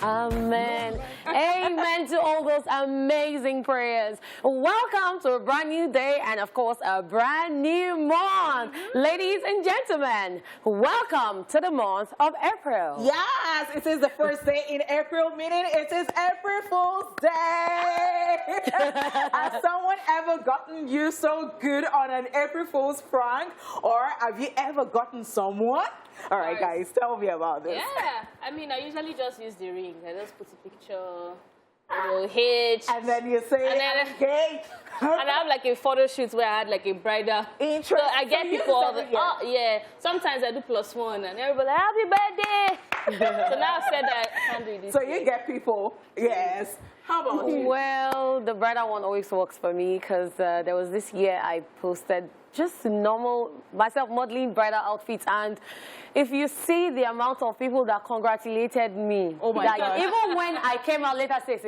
Amen. Amen to all those amazing prayers. Welcome to a brand new day and, of course, a brand new month. Ladies and gentlemen, welcome to the month of April. Yes, it is the first day in April, meaning it is April Fool's Day. Has someone ever gotten you so good on an April Fool's prank? Or have you ever gotten someone? All right, guys, tell me about this. Yeah, I mean, I usually just use the ring. I just put a picture, a little hitch. And then you say, okay. And I have like a photo shoot where I had like a bridal. Interesting. So I get people all the, oh, yeah. Sometimes I do +1 and everybody, happy birthday. So now I've said that I can't do this. So you get people, yes. How about you? Well, the bridal one always works for me because there was this year I posted just normal, myself modeling bridal outfits, and if you see the amount of people that congratulated me, oh my God. Even when I came out later, it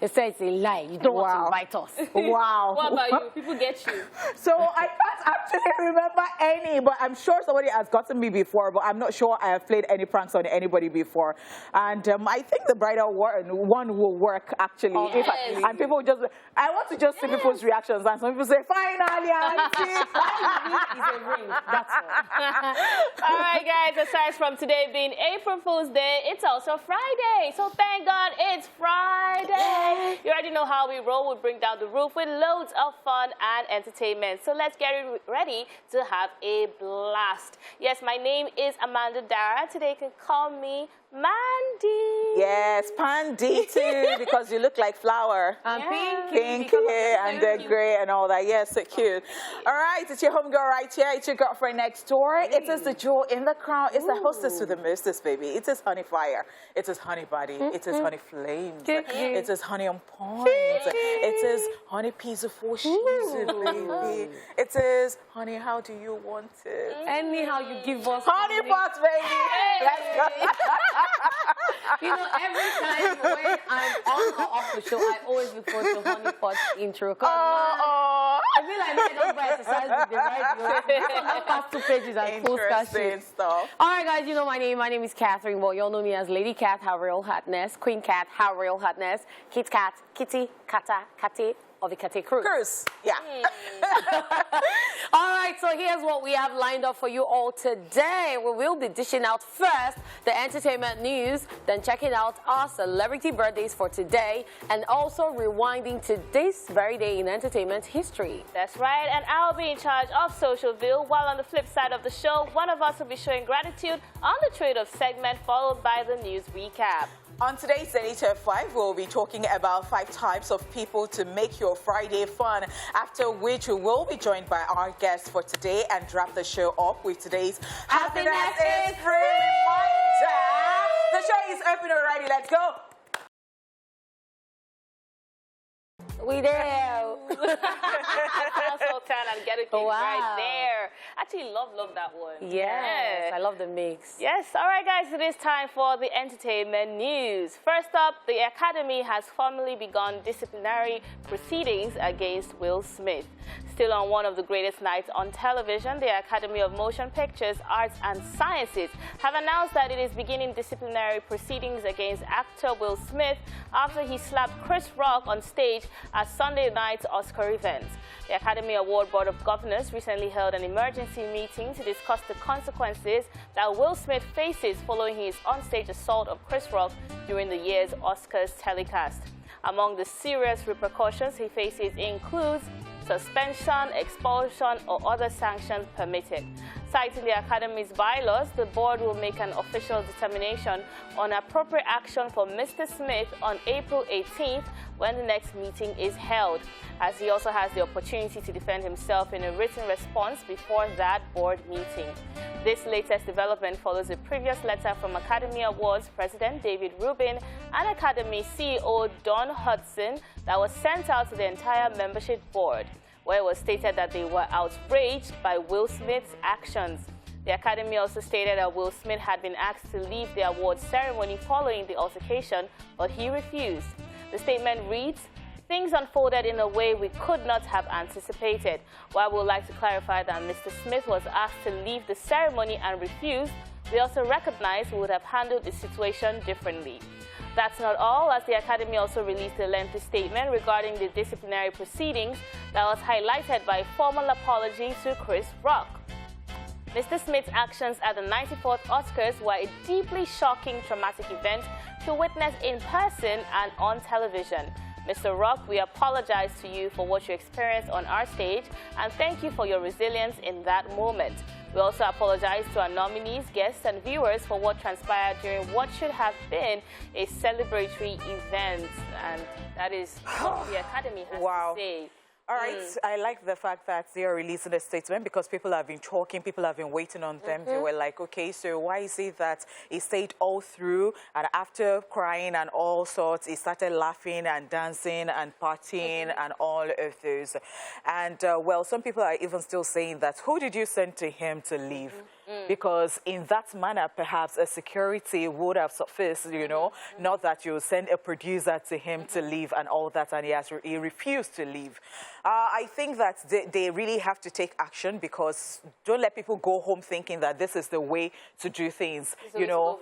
says it's a lie, you don't want to invite us. Wow. What about you? People get you. So I can't actually remember any, but I'm sure somebody has gotten me before, but I'm not sure I have played any pranks on anybody before. And I think the bridal one will work, actually. Oh, yes. And people just, I want to just see people's reactions, and some people say, finally, auntie. That's all. All right, guys, aside from today being April Fool's Day, it's also Friday. So thank God it's Friday. You already know how we roll. We bring down the roof with loads of fun and entertainment. So let's get ready to have a blast. Yes, my name is Amanda Dara. Today you can call me Mandy. Yes, Pandy too, because you look like flower. And Pink and the gray and all that. Yes, so cute. All right, it's your homegirl right here. It's your girlfriend next door. It is the jewel in the crown. It's the hostess with the mostest, baby. It is honey fire. It is honey body. It is honey flames. It is honey on point. It is honey piece of fortune, baby. It is honey, how do you want it? Anyhow you give us Honey pot, baby. Let's go. You know, every time when I'm on or off the show, I always look forward to Honey Pot's intro. I feel like I don't buy exercise with the right past 2 pages and full stuff. All right, guys, you know my name. My name is Catherine. Well, you all know me as Lady Cat, Her Real Hotness, Queen Cat, Her Real Hotness, Kit Kat, Kitty, Kata, Kate of the Kate Cruise. Yeah. All right, so here's what we have lined up for you all today. We will be dishing out first the entertainment news, then checking out our celebrity birthdays for today, and also rewinding to this very day in entertainment history. That's right, and I'll be in charge of Social Bill, while on the flip side of the show, one of us will be showing gratitude on the trade-off segment, followed by the news recap. On today's Editor 5, we'll be talking about 5 types of people to make your Friday fun, after which we will be joined by our guest for today and wrap the show up with today's Happiness is Free reminder. The show is open already. Let's go. We there. Also and get it right there. Actually, love that one. Yes, I love the mix. Yes, all right, guys, it is time for the entertainment news. First up, the Academy has formally begun disciplinary proceedings against Will Smith. Still on one of the greatest nights on television, the Academy of Motion Pictures, Arts and Sciences have announced that it is beginning disciplinary proceedings against actor Will Smith after he slapped Chris Rock on stage at Sunday night's Oscar event. The Academy Award Board of Governors recently held an emergency meeting to discuss the consequences that Will Smith faces following his onstage assault of Chris Rock during the year's Oscars telecast. Among the serious repercussions he faces includes suspension, expulsion, or other sanctions permitted. Citing the Academy's bylaws, the board will make an official determination on appropriate action for Mr. Smith on April 18th, when the next meeting is held, as he also has the opportunity to defend himself in a written response before that board meeting. This latest development follows a previous letter from Academy Awards President David Rubin and Academy CEO Don Hudson that was sent out to the entire membership board, where it was stated that they were outraged by Will Smith's actions. The Academy also stated that Will Smith had been asked to leave the awards ceremony following the altercation, but he refused. The statement reads, "Things unfolded in a way we could not have anticipated. While we would like to clarify that Mr. Smith was asked to leave the ceremony and refused, we also recognize we would have handled the situation differently." That's not all, as the Academy also released a lengthy statement regarding the disciplinary proceedings that was highlighted by a formal apology to Chris Rock. Mr. Smith's actions at the 94th Oscars were a deeply shocking, traumatic event to witness in person and on television. Mr. Rock, we apologize to you for what you experienced on our stage and thank you for your resilience in that moment. We also apologize to our nominees, guests, and viewers for what transpired during what should have been a celebratory event. And that is what the Academy has to say. All right, I like the fact that they are releasing a statement because people have been talking, people have been waiting on them. They were like, okay, so why is it that he stayed all through and after crying and all sorts, he started laughing and dancing and partying and all of those. And, well, some people are even still saying that, who did you send to him to leave? Because in that manner, perhaps a security would have surfaced, you know, not that you send a producer to him to leave and all that, and he refused to leave. I think that they really have to take action because don't let people go home thinking that this is the way to do things. You know,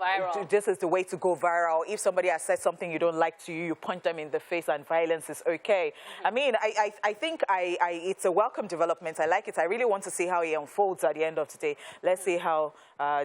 this is the way to go viral. If somebody has said something you don't like to you, you punch them in the face and violence is okay. I mean, I think it's a welcome development. I like it. I really want to see how it unfolds at the end of the day. Let's see how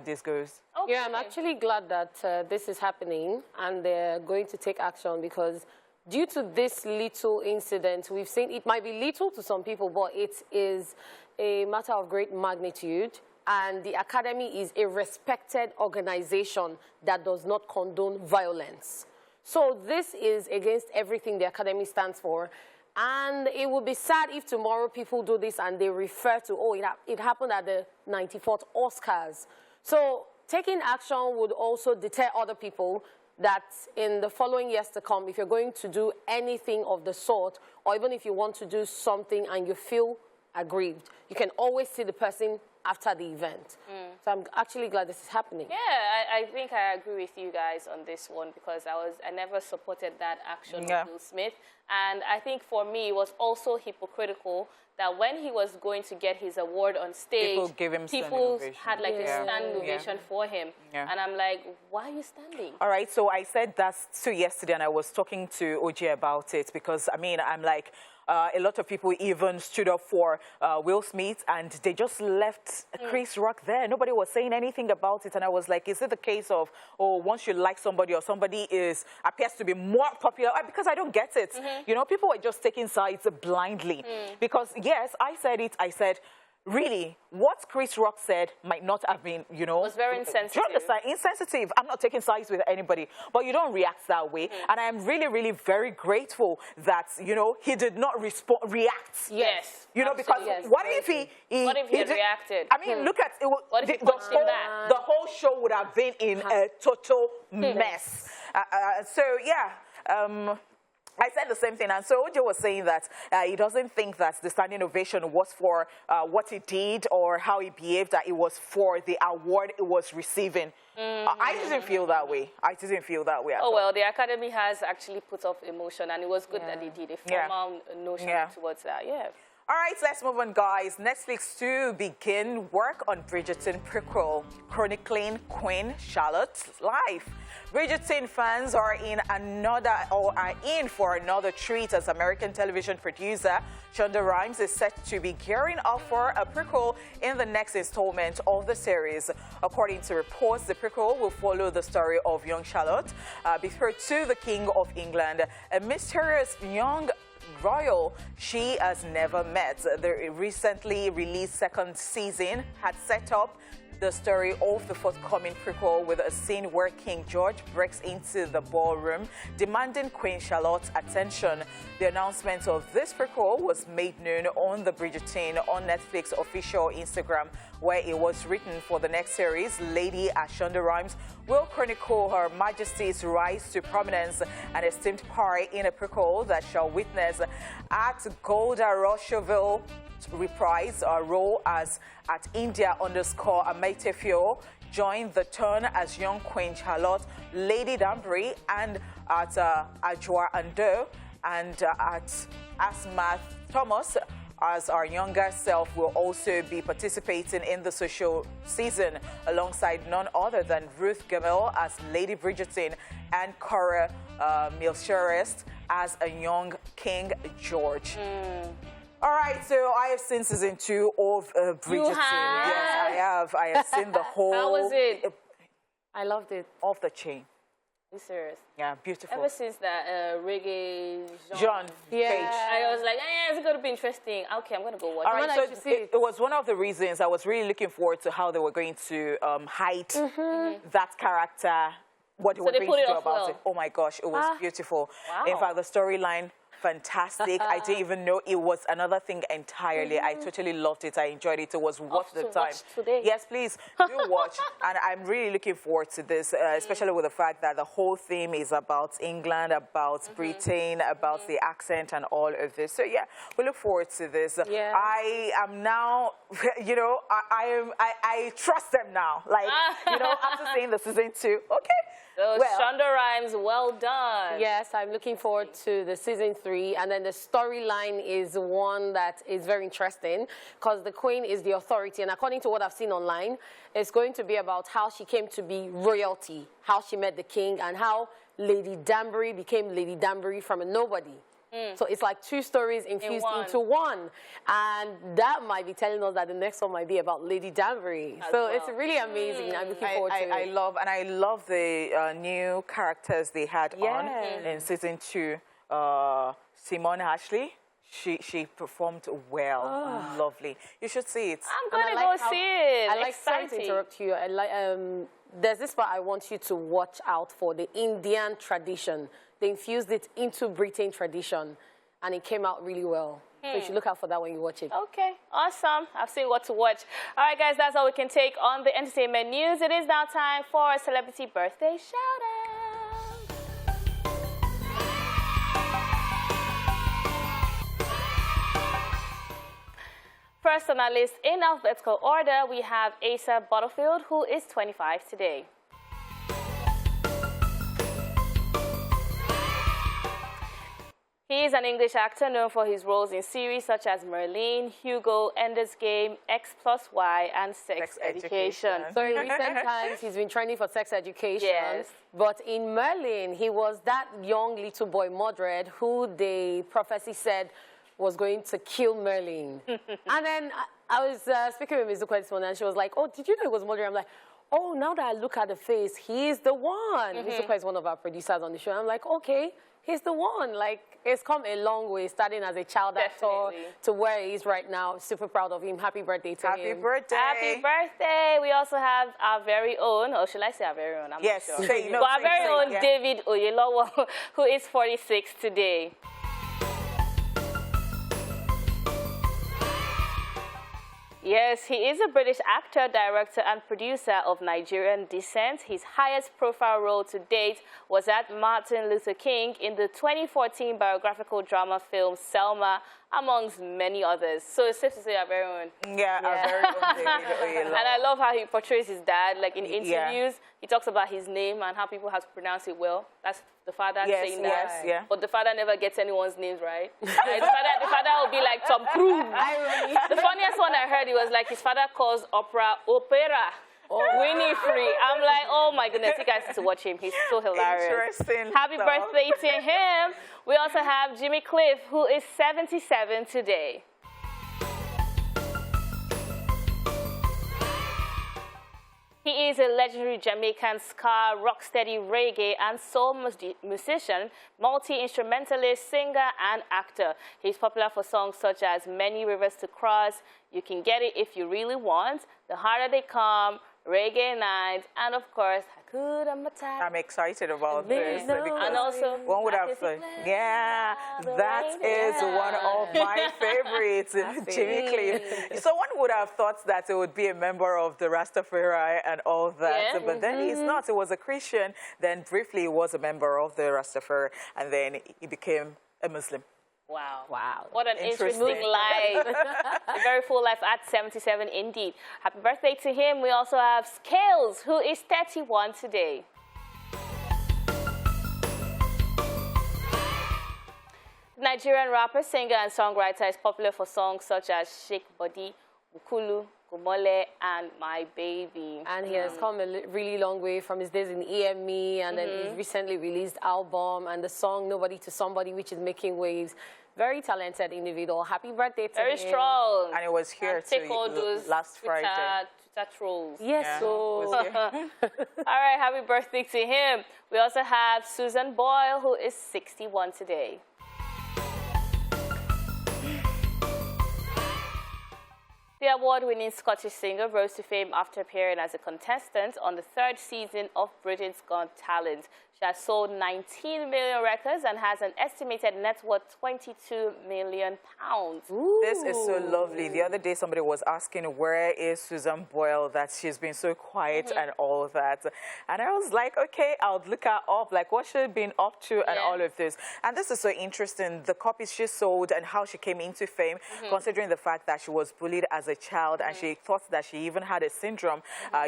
this goes. Okay. Yeah, I'm actually glad that this is happening and they're going to take action because due to this little incident, we've seen it might be little to some people, but it is a matter of great magnitude. And the Academy is a respected organization that does not condone violence. So this is against everything the Academy stands for. And it would be sad if tomorrow people do this and they refer to, oh, it happened at the 94th Oscars. So taking action would also deter other people that in the following years to come, if you're going to do anything of the sort, or even if you want to do something and you feel aggrieved, you can always see the person after the event. So I'm actually glad this is happening. Yeah, I think I agree with you guys on this one because I never supported that action of Will Smith. And I think for me, it was also hypocritical that when he was going to get his award on stage, people had like a standing ovation for him. And I'm like, why are you standing? All right, so I said that too yesterday and I was talking to OJ about it because, I mean, I'm like, a lot of people even stood up for Will Smith and they just left Chris Rock there. Nobody was saying anything about it. And I was like, is it the case of, oh, once you like somebody or somebody appears to be more popular? Because I don't get it. You know, people were just taking sides blindly. Because, yes, I said it. I said, really, what Chris Rock said might not have been, you know. It was very insensitive. Do you understand? Insensitive. I'm not taking sides with anybody, but you don't react that way. And I'm really, really very grateful that, you know, he did not react. Yes. You know, because what if he what if he had reacted? I mean, look at it. What if he punched him back? The whole show would have been in a total mess. So, yeah. I said the same thing, and so OJ was saying that he doesn't think that the standing ovation was for what he did or how he behaved, that it was for the award it was receiving. I didn't feel that way. I didn't feel that way at all. Well, the Academy has actually put up emotion, and it was good that they did a formal notion towards that. All right, let's move on, guys. Netflix to begin work on Bridgerton prequel, chronicling Queen Charlotte's life. Bridgerton fans are in for another treat as American television producer Shonda Rhimes is set to be gearing up for a prequel in the next installment of the series. According to reports, the prequel will follow the story of young Charlotte, betrothed to the King of England, a mysterious young royal she has never met. The recently released second season had set up the story of the forthcoming prequel with a scene where King George breaks into the ballroom, demanding Queen Charlotte's attention. The announcement of this prequel was made known on the Bridgerton on Netflix official Instagram, where it was written for the next series. Lady Shonda Rhimes will chronicle Her Majesty's rise to prominence and esteemed part in a prequel that shall witness at Golda Rocheville reprise a role as at India_Amatefio, joined the turn as young Queen Charlotte, Lady Danbury, and at Ajwa Ando and at Asma Thomas as our younger self will also be participating in the social season alongside none other than Ruth Gamel as Lady Bridgerton and Cora Milcherest as a young King George. All right, so I have seen season 2 of Bridgerton. You have? Yes, I have. I have seen the whole. How was it? I loved it. Off the chain. Are you serious? Yeah, beautiful. Ever since that reggae John Yeah. Page. I was like, it's going to be interesting. Okay, I'm going to go watch All it. right, like to so see it was one of the reasons I was really looking forward to how they were going to hide that character, what they were they going put to it do off about well. it. Oh my gosh, it was beautiful. Wow. In fact, the storyline, fantastic. I didn't even know it was another thing entirely. I totally loved it. I enjoyed it. It was worth the to time. watch today. Yes, please do watch. And I'm really looking forward to this, especially with the fact that the whole theme is about England, about Britain, about the accent and all of this. So yeah, we look forward to this. Yeah. I am now, you know, I trust them now. Like, you know, after seeing the season 2, okay. So Well, Shonda Rhimes, well done. Yes, I'm looking forward to the season 3, and then the storyline is one that is very interesting because the Queen is the authority, and according to what I've seen online, it's going to be about how she came to be royalty, how she met the King, and how Lady Danbury became Lady Danbury from a nobody. So it's like 2 stories infused into one, and that might be telling us that the next one might be about Lady Danbury. So it's really amazing. I'm looking forward to it. I love the new characters they had on Yes. in season 2. Simone Ashley, she performed well, lovely. You should see it. I'm And going to I like go how- see it. I like, sorry to Exciting. interrupt you. I like, there's this part I want you to watch out for, the Indian tradition. They infused it into Britain tradition, and it came out really well. So you should look out for that when you watch it. Okay, awesome. I've seen what to watch. All right, guys, that's all we can take on the entertainment news. It is now time for a celebrity birthday shout-out. First on our list, in alphabetical order, we have Asa Bottlefield, who is 25 today. He is an English actor known for his roles in series such as Merlin, Hugo, Ender's Game, X plus Y, and Sex Education. So in recent times, he's been training for Sex Education. Yes. But in Merlin, he was that young little boy, Mordred, who the prophecy said was going to kill Merlin. And then I was speaking with Ms. Duque this morning, and she was like, oh, did you know it was Mordred? I'm like, oh, now that I look at the face, he's the one. Ms. Duque is one of our producers on the show. I'm like, okay, he's the one. Like, it's come a long way, starting as a child actor to where he is right now. Super proud of him. Happy birthday to him. Happy birthday. Happy birthday. We also have our very own, or should I say our very own? I'm Yes, not sure. say, no, But our say, very say, own yeah. David Oyelowo, who is 46 today. Yes, he is a British actor, director, and producer of Nigerian descent. His highest profile role to date was at Martin Luther King in the 2014 biographical drama film Selma, amongst many others. So it's safe to say our very own. Yeah, our very own David Oyelowo. And I love how he portrays his dad. Like in interviews, Yeah. he talks about his name and how people have to pronounce it well. That's the father saying that. yes, yeah. But the father never gets anyone's names right. Like, the father will be like Tom Cruise. The funniest one I heard, it was like his father calls opera. Winifred. I'm like, oh my goodness, you guys need to watch him. He's so hilarious. Interesting Happy stuff. birthday to him. We also have Jimmy Cliff, who is 77 today. He is a legendary Jamaican ska, rocksteady reggae, and soul musician, multi-instrumentalist, singer, and actor. He's popular for songs such as Many Rivers to Cross, You Can Get It If You Really Want, The Harder They Come, Reggae Night, and of course, Hakuna Matata. I'm excited about this. And also, one would have said, yeah, that is one of my favorites, Jimmy Cliff. So one would have thought that it would be a member of the Rastafari and all that, Yeah. but then he's not. He was a Christian, then briefly he was a member of the Rastafari, and then he became a Muslim. Wow. Wow. What an interesting life. A very full life at 77 indeed. Happy birthday to him. We also have Scales, who is 31 today. Nigerian rapper, singer, and songwriter is popular for songs such as Shake Body, Bukulu, Gumole, and My Baby. And he has come a really long way from his days in EME, and then he recently released album and the song Nobody to Somebody, which is making waves. Very talented individual. Happy birthday to him. Very strong. And it was here take all those last Friday. Twitter trolls. Yes, Yeah, so. it was here. All right, happy birthday to him. We also have Susan Boyle, who is 61 today. The award-winning Scottish singer rose to fame after appearing as a contestant on the 3rd season of Britain's Got Talent. She has sold 19 million records and has an estimated net worth £22 million. This is so lovely. The other day, somebody was asking, where is Susan Boyle, that she's been so quiet and all of that. And I was like, okay, I'll look her up, like what she's been up to and all of this. And this is so interesting, the copies she sold and how she came into fame, considering the fact that she was bullied as a child and she thought that she even had a syndrome,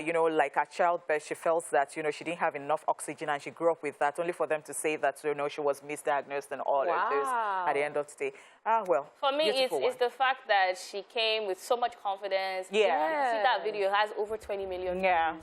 you know, like at childbirth, she felt that, you know, she didn't have enough oxygen and she grew up with that, only for them to say that, you know, she was misdiagnosed and all of this at the end of the day. Well, for me, it's the fact that she came with so much confidence. Yeah. See that video has over 20 million views. Yeah.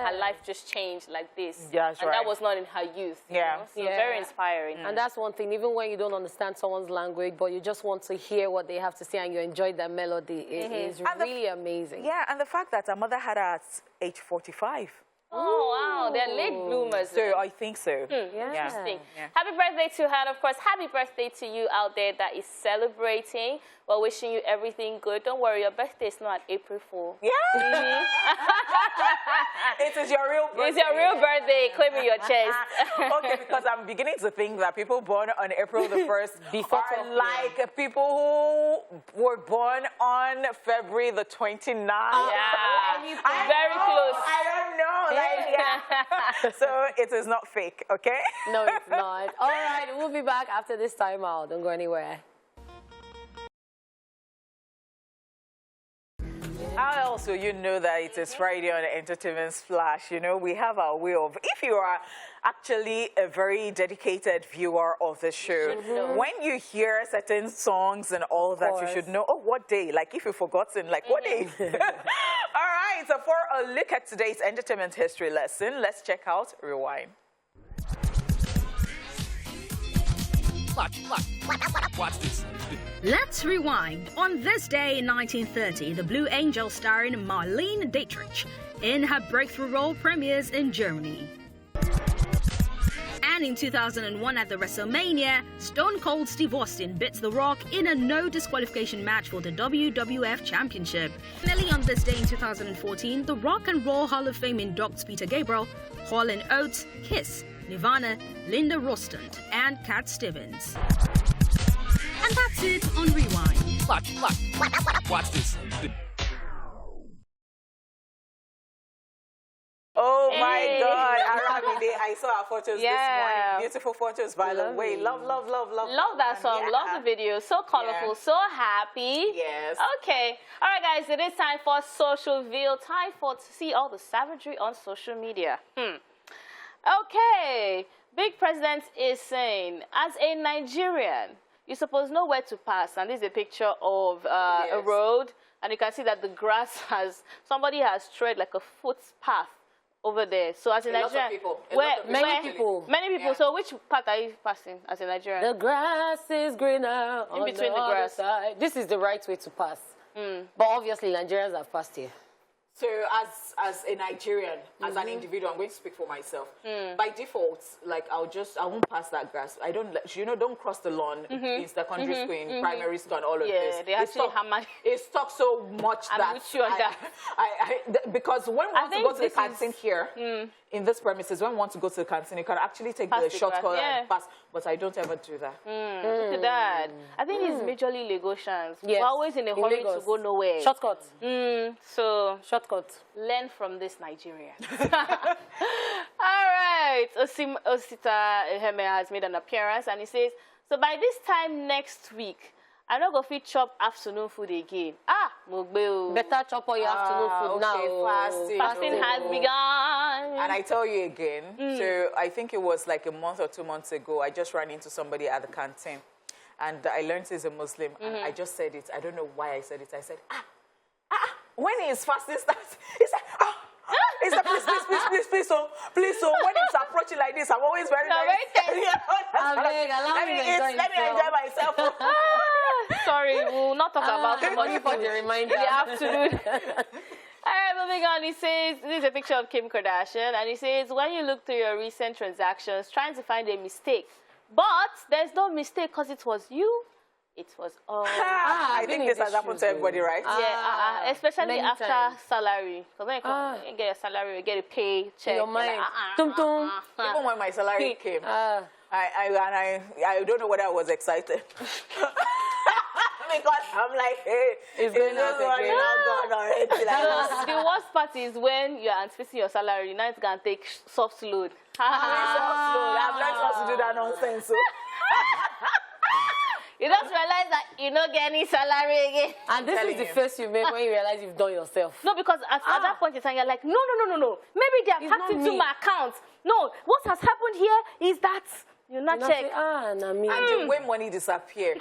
Her life just changed like this. Yeah, that's and right. that was not in her youth. You know? So very inspiring. And that's one thing, even when you don't understand someone's language, but you just want to hear what they have to say and you enjoy their melody, it is really amazing. Yeah, and the fact that her mother had her at age 45. Oh, wow. They're late bloomers. So I think so. Interesting. Happy birthday to her. And of course, happy birthday to you out there that is celebrating. We're wishing you everything good. Don't worry, your birthday is not April 4th. Yeah. It is your real birthday. It's your real birthday. Claim in your chest. Okay, because I'm beginning to think that people born on April the 1st are like people who were born on February the 29th. Very close. I don't know. Like, so it is not fake, okay? No, it's not. All right, we'll be back after this time out. Don't go anywhere. How else will you know that it is Friday on Entertainment Splash? You know, we have our way of, if you are actually a very dedicated viewer of the show, when you hear certain songs and all that, you should know, oh, what day? Like, if you've forgotten, like, what day? All right, so for a look at today's entertainment history lesson, let's check out Rewind. Watch this. Let's rewind. On this day in 1930, The Blue Angel starring Marlene Dietrich in her breakthrough role premieres in Germany. And in 2001 at the WrestleMania, Stone Cold Steve Austin beats The Rock in a no disqualification match for the WWF Championship. Finally, on this day in 2014, the Rock and Roll Hall of Fame inducts Peter Gabriel, Hall & Oates, Kiss, Nirvana, Linda Ronstadt, and Cat Stevens. And that's it on Rewind. Watch this. Oh my God, Aramide, I saw our photos this morning. Beautiful photos, by the way. Love. Love that song. Love the video. So colorful, so happy. Yes. Okay. All right, guys, it is time for Social Veal. Time to see all the savagery on social media. Okay. Big President is saying, as a Nigerian, you suppose know where to pass. And this is a picture of a road. And you can see that the grass somebody has tread like a footpath over there. So as a Nigerian, Many people. Yeah. So which path are you passing as a Nigerian? The grass is greener in between the grass. Side. This is the right way to pass. But obviously, Nigerians have passed here. So as a Nigerian, as an individual, I'm going to speak for myself. By default, like I won't pass that grass. I don't, don't cross the lawn. It's the country school, in primary school, and all of this. They actually it's stuck so much because when we want to go to the canteen here, in this premises, when we want to go to the canteen, you can actually take the shortcut and pass. But I don't ever do that. Look at that. I think it's majorly Lagosians. We're always in a hurry to go nowhere. Shortcut. So shortcut. Learn from this Nigerian. All right. Osita Heme has made an appearance and he says, so by this time next week, I'm not going to fit chop afternoon food again. Better chop all your afternoon food now. Fasting has begun. And I tell you again, so I think it was like a month or 2 months ago, I just ran into somebody at the canteen. and I learned he's a Muslim. And I just said it. I don't know why I said it. I said, when his fasting starts, he said, he said, please, so when it's approaching like this, I'm always very tense. Let me enjoy myself. Sorry, we'll not talk about it. Only for the reminder. The afternoon. All right, moving on. He says, this is a picture of Kim Kardashian, and he says, when you look through your recent transactions, trying to find a mistake, but there's no mistake because it was you. It was all. I think this has happened to everybody, right? Yeah, especially after times. salary. Because when you get a salary, you get a pay check. Your mind. Even when my salary came, I don't know whether I was excited. Because I'm like, hey, it's going out again. The worst part is when you're anticipating your salary, now it's going to take soft load. I've learned how to do that nonsense. So. You don't realize that you don't get any salary again. And this is the face you make when you realize you've done yourself. No, because at that point in time, you're like, no. Maybe they are packed into my account. No, what has happened here is that you not check. And when money disappears,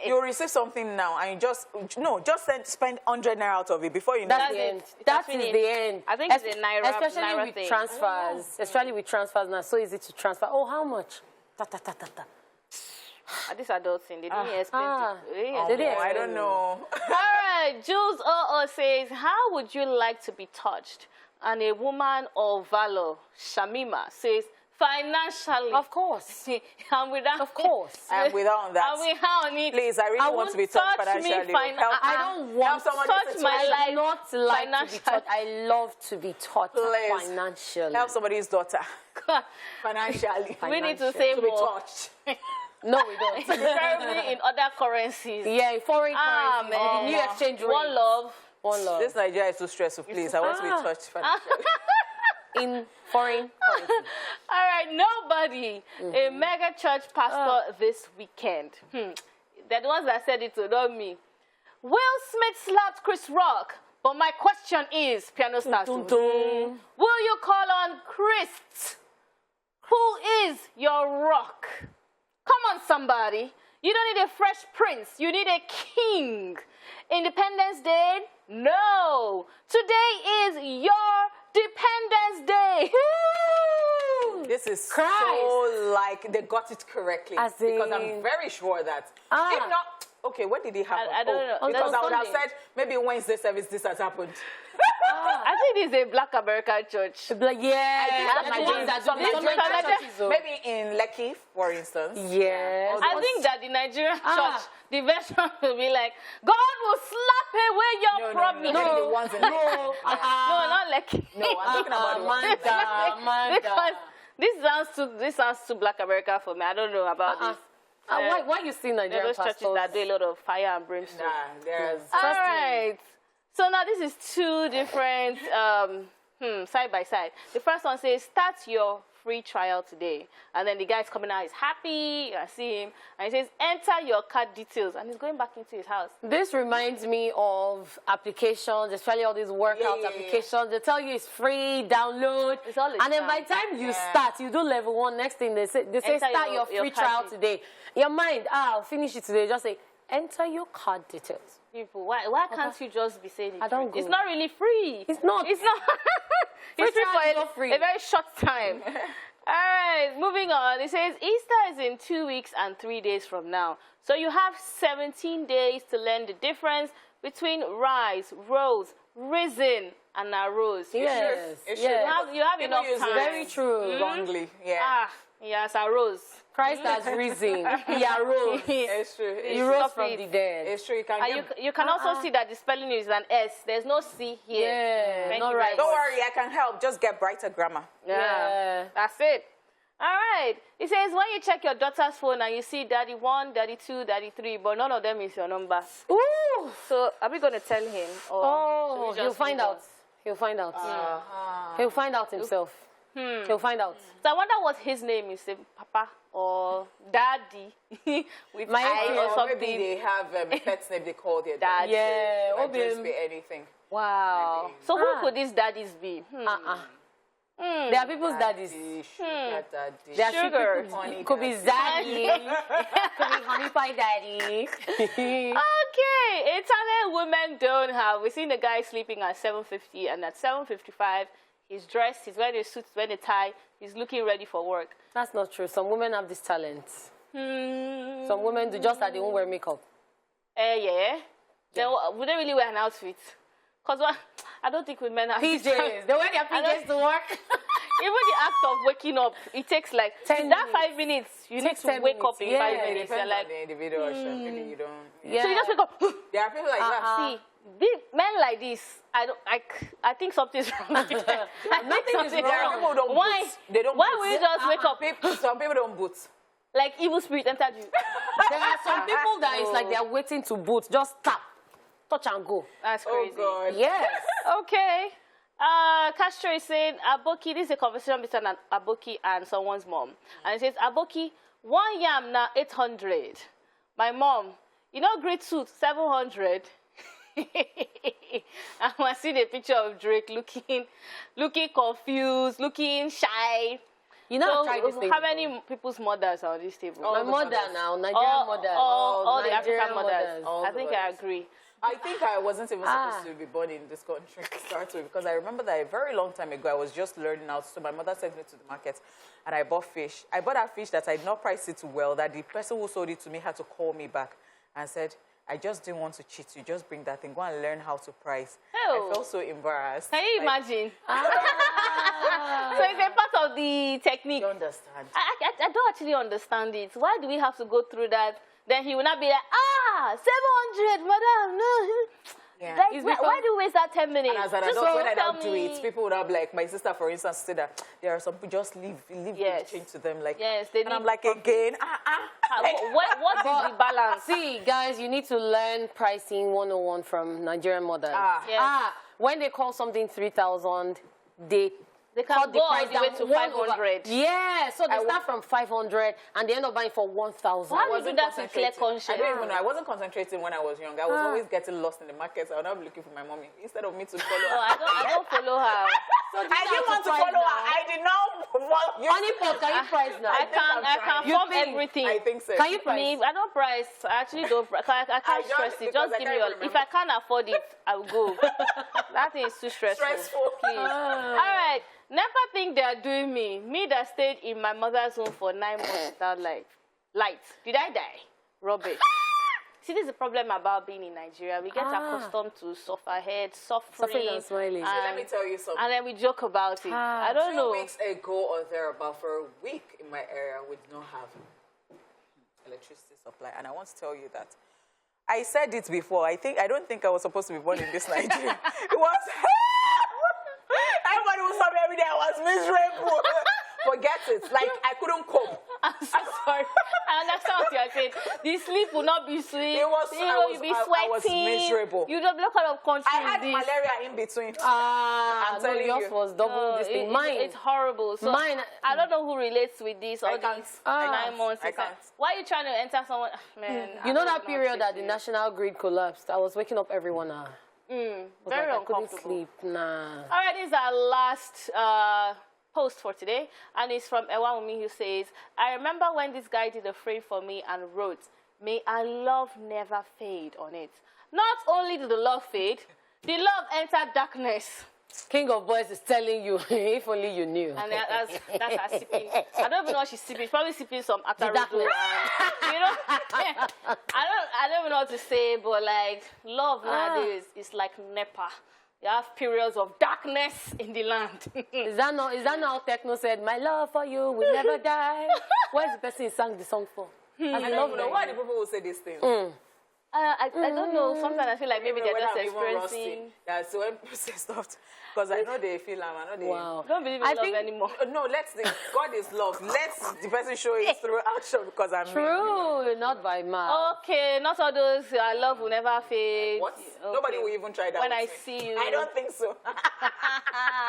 you receive something now, and you just spend 100 naira out of it before you know. That's the end. That is the end. I think it's a naira. Especially with thing. transfers. Especially with transfers now, so easy to transfer. Oh, how much? This adult thing, they didn't explain it. I don't know. All right, Jules OO says, how would you like to be touched? And a woman of valor, Shamima, says, financially. Of course. And without, of course. And without that. And without it. Please, I really want to be touched financially. I don't want someone touch my life. Not like to be touched. I love to be touched financially. Help somebody's daughter. Financially. We need to say more. To be touched. No, we don't. Preferably in other currencies. Yeah, foreign currencies. Man. New exchange rate. One love. This Nigeria is too stressful, please. I want to be touched financially. In foreign currency. All right, nobody. A mega church pastor this weekend. They're the ones that said it to, not me. Will Smith slapped Chris Rock, but my question is, piano starts. Will you call on Chris? Who is your rock? Come on, somebody. You don't need a fresh prince. You need a king. Independence Day? No. Today is your Dependence Day. Woo! This is so like they got it correctly. Because I'm very sure that if not, okay, what did it happen? I don't know. Because I would have said maybe Wednesday service this has happened. I think it's a Black American church. Maybe in Lekki, for instance. Yes. I think that the Nigerian church, the version will be like, God will slap away your problem. No, not Lekki. No, I'm talking about Amanda. This sounds too Black America for me. I don't know about this. Why you see Nigerian those churches that do a lot of fire and brimstone? Nah, all right. So now this is two different side by side. The first one says, start your free trial today. And then the guy's coming out, he's happy, you see him. And he says, enter your card details. And he's going back into his house. This reminds me of applications, especially all these workout applications. They tell you it's free, download. It's all and then by the time you start, you do level 1. Next thing they say start your free trial today. Your mind, I'll finish it today. Just say, enter your card details. People, why can't you just be saying it? I don't go. It's not really free. It's not. It's not. It's free for a very short time. All right, moving on. It says Easter is in 2 weeks and 3 days from now. So you have 17 days to learn the difference between rise, rose, risen, and arose. Yes. You have enough time. Very true. Wrongly, yeah. Yes, arose. Christ has risen. He arose. It's true. He rose from the dead. It's true. You can also see that the spelling is an S. There's no C here. Yeah, not right. Don't worry, I can help. Just get brighter grammar. Yeah. That's it. All right. It says when you check your daughter's phone and you see daddy 1, daddy 2, daddy 3, but none of them is your number. Ooh. So are we going to tell him? Or he'll find out. He'll find out. He'll find out himself. He'll find out. So I wonder what his name is. Papa or Daddy with my or something. Maybe they have a pet's name they call their dad. Yeah, it might just be anything. Wow. Maybe. So who could these daddies be? They are people's daddies. Sugar daddy. They are Sugar. It could be Zaddy. Could be honey pie daddy. Okay, a talent women don't have. We've seen the guy sleeping at 7:50, and at 7:55, he's dressed, he's wearing a suit, he's wearing a tie, he's looking ready for work. That's not true. Some women have this talent. Some women do, just that they won't wear makeup. Yeah. Then would they really wear an outfit? Because I don't think women have this talent. PJs. They wear their PJs to work. Even the act of waking up, it takes like 10 that minutes. 5 minutes. You need Takes to 10 wake up minutes. in 5 Yeah, minutes. You're Depends like, on the individual. Really, you don't. Yeah. so you just wake up. There are people like that. See, big men like this, I think something's wrong. I think Nothing is something's wrong. People don't Why? boots. They don't Why boots. will you just wake up Some people don't boots. like evil spirit entered you? There are some people that it's like they're waiting to boot. Just tap, touch and go. That's Oh crazy. God. Yes. Okay. Castro is saying, Aboki, this is a conversation between Aboki and someone's mom. And it says, Aboki, 1 yam now 800. My mom, you know, great suit, 700. I was seeing a picture of Drake looking confused, looking shy. You know, So, I've tried this thing how before. many people's mothers are on this table? My mother now, Nigerian mother. all the Nigerian African mothers. All I the think I mothers. agree. I think I wasn't even supposed to be born in this country to start with, because I remember that a very long time ago I was just learning out. So my mother sent me to the market and I bought fish. I bought a fish that I did not price it well, that the person who sold it to me had to call me back and said, I just didn't want to cheat you. Just bring that thing. Go and learn how to price. Oh. I felt so embarrassed. Can you Like, imagine? So it's a part of the technique. you understand? I don't actually understand it. Why do we have to go through that? Then he will not be like, 700, madam, no. Yeah. Like, It's why do we waste that 10 minutes? And as an Just adult, when I tell don't do me- it, people would have, like, my sister, for instance, said that there are some people just leave Yes. the change to them. Like, Yes, they and I'm need like, again, What is the balance? See, guys, you need to learn pricing 101 from Nigerian mothers. Yes. When they call something 3,000, they They can cut go all the way to 500. Yeah, so they start from 500 and they end up buying for 1,000. Why would you do that to clear I conscience? don't even know. I wasn't concentrating when I was young. I was always getting lost in the markets. I would not be looking for my mommy instead of me to follow No, her. I don't follow her. I didn't want to follow her. I did not follow you. Honey pot, can you price now? I can You form think? everything. I think so. Can you price? Me, I don't price. I actually don't price. I can't I just- stress it. because Just I give can't me your. remember. If I can't afford it, I will go. That thing is too stressful. Stressful. Please. All right. Never think they are doing me. Me that stayed in my mother's home for 9 months without light. Did I die? Rubbish. See, this is the problem about being in Nigeria. We get accustomed to suffering and smiling. Let me tell you something. and then we joke about it. I don't 2 know. weeks ago or thereabout, for a week in my area, we did not have electricity supply. And I want to tell you that I said it before. I don't think I was supposed to be born in this Nigeria. It was everybody who saw me every day. I was miserable. Forget it. Like, I couldn't cope. I'm so sorry. I understand what you're saying. The sleep will not be sweet. It was- You'll be sweating. I was miserable. You don't know what kind of country I had is this. malaria in between. I'm telling yours you. was double this thing. Mine. It's horrible. So Mine- I don't know who relates with this. All I can't. these I 9 can't. months. I It's like, can't. why are you trying to enter someone? Man, You know that period that the national grid collapsed? I was waking up every 1 hour. Very I couldn't uncomfortable. sleep. Nah. All right, this is our last post for today, and it's from Ewawumi, who says, I remember when this guy did a frame for me and wrote, may our love never fade on it. Not only did the love fade, the love entered darkness. King of Boys is telling you, if only you knew. And that's her sipping. I don't even know what she's sipping. She's probably sipping some Atarudo. darkness. You know, I don't even know what to say, but like love nowadays is like NEPA. You have periods of darkness in the land. Is that not how Techno said, my love for you will never die? Where's the person who sang the song for? I don't know. Why do people who say these things? I don't know. Sometimes I feel like maybe they're When just I'm even rusty, experiencing. that's when people say stuff. Because I know they feel I know they. Wow. Don't believe in I love think- anymore. No, God is love. Let the person show it through action, because I'm True, not by mouth. Okay, not all those love will never fade. What? Okay. Nobody will even try that. When with I me. see you. I don't think so.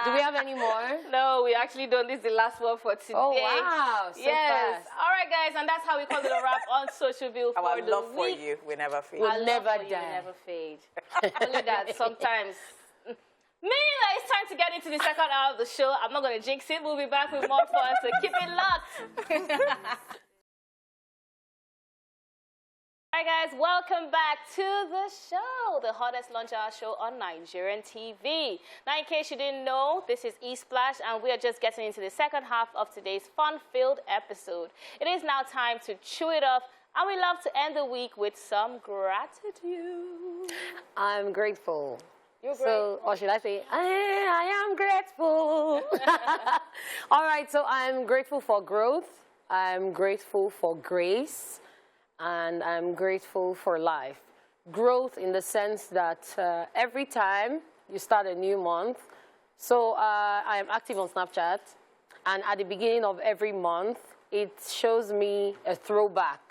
Do we have any more? No, we actually don't. This is the last one for today. Oh, wow. So yes. fast. All right, guys, and that's how we call it a wrap on Social Bill for Our the love for week. you will never fade. Will Our love never for you die. will never fade. Only that sometimes Meanwhile, it's time to get into the second hour of the show. I'm not going to jinx it. We'll be back with more fun, so keep it locked. All right, guys, welcome back to the show, the hottest lunch hour show on Nigerian TV. Now, in case you didn't know, this is E-Splash, and we are just getting into the second half of today's fun-filled episode. It is now time to chew it off, and we love to end the week with some gratitude. I'm grateful. You're great. So, or should I say, I am grateful. All right, so I'm grateful for growth. I'm grateful for grace. And I'm grateful for life. Growth in the sense that every time you start a new month, so I am active on Snapchat, and at the beginning of every month, it shows me a throwback.